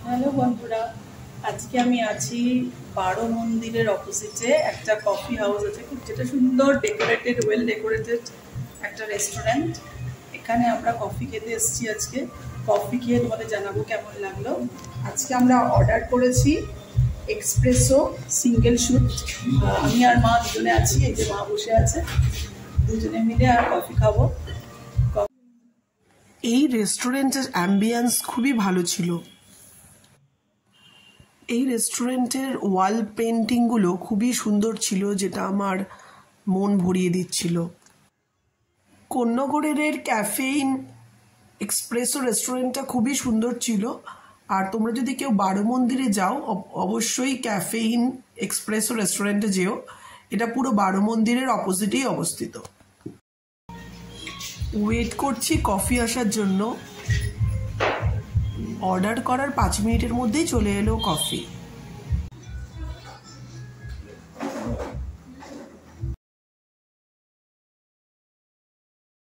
Hello বন্ধুরা, আজকে আমি আছি বারো মন্দিরের অপোজিটে একটা কফি হাউস আছে, খুব যেটা সুন্দর ডেকোরেটেড, ওয়েল ডেকোরেটেড একটা রেস্টুরেন্ট। এখানে আমরা কফি খেতে এসেছি আজকে। কফি খেয়ে তোমাদের জানাবো কেমন লাগলো। আজকে আমরা অর্ডার করেছি এক্সপ্রেসো সিঙ্গেল শুট। আমি আর মা দুজনে আছি, এই যে মা বসে আছে, দুজনে মিলে আর কফি খাবো। এই রেস্টুরেন্টের অ্যাম্বিয়েন্স খুবই ভালো ছিল। এই রেস্টুরেন্টের ওয়াল পেন্টিংগুলো খুবই সুন্দর ছিল, যেটা আমার মন ভরিয়ে দিচ্ছিল। কোন্নগরের ক্যাফেইন এক্সপ্রেসো রেস্টুরেন্টটা খুবই সুন্দর ছিল। আর তোমরা যদি কেউ বারো মন্দিরে যাও, অবশ্যই ক্যাফেইন এক্সপ্রেসো রেস্টুরেন্টে যেও। এটা পুরো বারো মন্দিরের অপোজিটেই অবস্থিত। ওয়েট করছি কফি আসার জন্য। অর্ডার করার 5 মিনিটের মধ্যেই চলে এলো কফি।